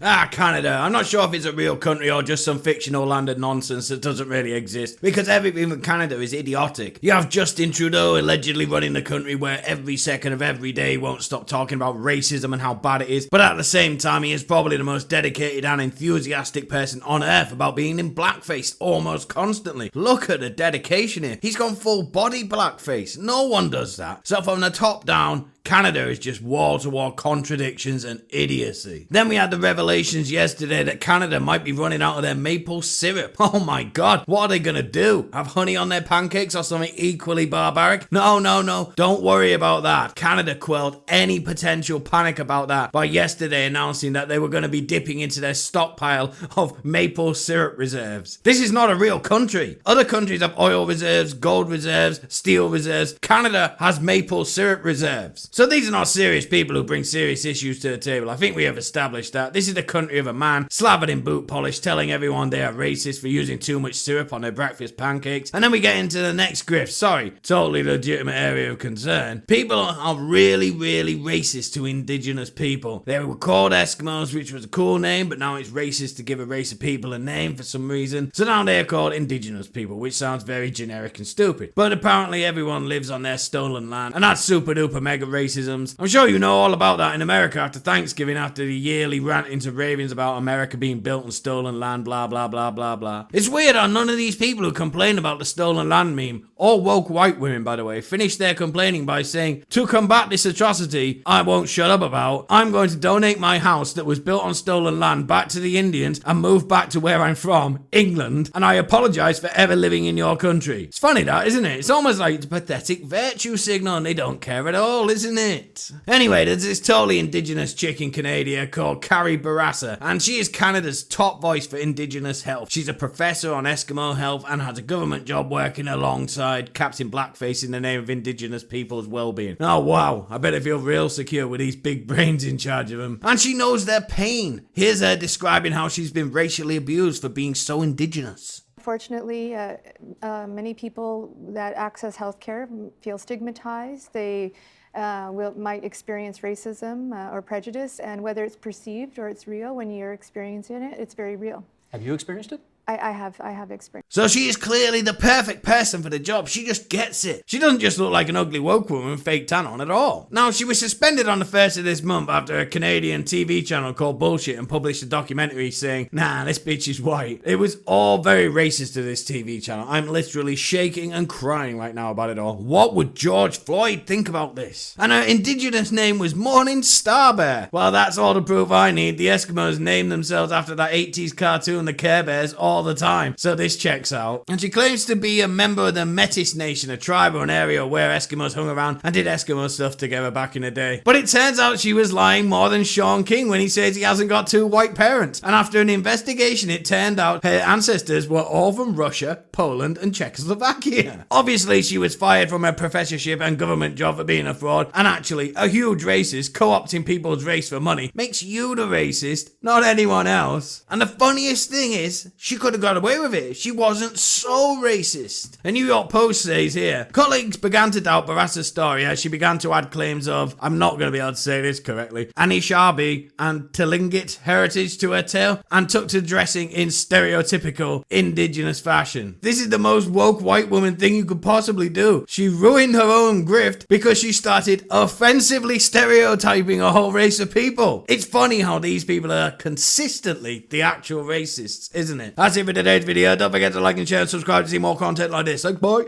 Canada. I'm not sure if it's a real country or just some fictional land of nonsense that doesn't really exist, because everything in Canada is idiotic. You have Justin Trudeau allegedly running the country where every second of every day he won't stop talking about racism and how bad it is, but at the same time he is probably the most dedicated and enthusiastic person on earth about being in blackface almost constantly. Look at the dedication here. He's gone full body blackface. No one does that. So from the top down, Canada is just wall-to-wall contradictions and idiocy. Then we had the revelations yesterday that Canada might be running out of their maple syrup. Oh my god, what are they gonna do? Have honey on their pancakes or something equally barbaric? No, don't worry about that. Canada quelled any potential panic about that by yesterday announcing that they were going to be dipping into their stockpile of maple syrup reserves. This is not a real country. Other countries have oil reserves, gold reserves, steel reserves. Canada has maple syrup reserves. So these are not serious people who bring serious issues to the table. I think we have established that. This is the country of a man slathered in boot polish telling everyone they are racist for using too much syrup on their breakfast pancakes. And then we get into the next grift. Sorry, totally legitimate area of concern. People are really racist to indigenous people. They were called Eskimos, which was a cool name, but now it's racist to give a race of people a name for some reason. So now they are called indigenous people, which sounds very generic and stupid. But apparently everyone lives on their stolen land, and that's super duper mega racisms. I'm sure you know all about that in America after Thanksgiving, after the yearly ranting to ravings about America being built on stolen land, blah blah blah blah blah. It's weird how none of these people who complain about the stolen land meme, all woke white women by the way, finish their complaining by saying, to combat this atrocity I won't shut up about, I'm going to donate my house that was built on stolen land back to the Indians and move back to where I'm from, England, and I apologize for ever living in your country. It's funny that, isn't it? It's almost like it's a pathetic virtue signal and they don't care at all, isn't it? Anyway, there's this totally indigenous chick in Canada called Carrie Bourassa, and she is Canada's top voice for indigenous health. She's a professor on Eskimo health and has a government job working alongside Captain Blackface in the name of indigenous people's well-being. Oh wow, I bet I feel real secure with these big brains in charge of them. And she knows their pain. Here's her describing how she's been racially abused for being so indigenous. Fortunately, many people that access healthcare feel stigmatized. They might experience racism or prejudice, and whether it's perceived or it's real, when you're experiencing it, it's very real. Have you experienced it? I have experience. So she is clearly the perfect person for the job. She just gets it. She doesn't just look like an ugly woke woman with fake tan on at all. Now, she was suspended on the 1st of this month after a Canadian TV channel called Bullshit and published a documentary saying, nah, this bitch is white. It was all very racist to this TV channel. I'm literally shaking and crying right now about it all. What would George Floyd think about this? And her indigenous name was Morning Star Bear. Well, that's all the proof I need. The Eskimos named themselves after that 80s cartoon, the Care Bears, all the time, so this checks out. And she claims to be a member of the METIS nation, a tribe or an area where Eskimos hung around and did Eskimo stuff together back in the day. But it turns out she was lying more than Shaun King when he says he hasn't got 2 white parents. And after an investigation, it turned out her ancestors were all from Russia, Poland, and Czechoslovakia. Obviously, she was fired from her professorship and government job for being a fraud, and actually, a huge racist co-opting people's race for money makes you the racist, not anyone else. And the funniest thing is, she could have got away with it. She wasn't so racist. A New York Post says here, colleagues began to doubt Bourassa's story as she began to add claims of, I'm not going to be able to say this correctly, Anishinaabe and Tlingit heritage to her tale, and took to dressing in stereotypical indigenous fashion. This is the most woke white woman thing you could possibly do. She ruined her own grift because she started offensively stereotyping a whole race of people. It's funny how these people are consistently the actual racists, isn't it? That's it for today's video. Don't forget to like and share and subscribe to see more content like this. Like, bye.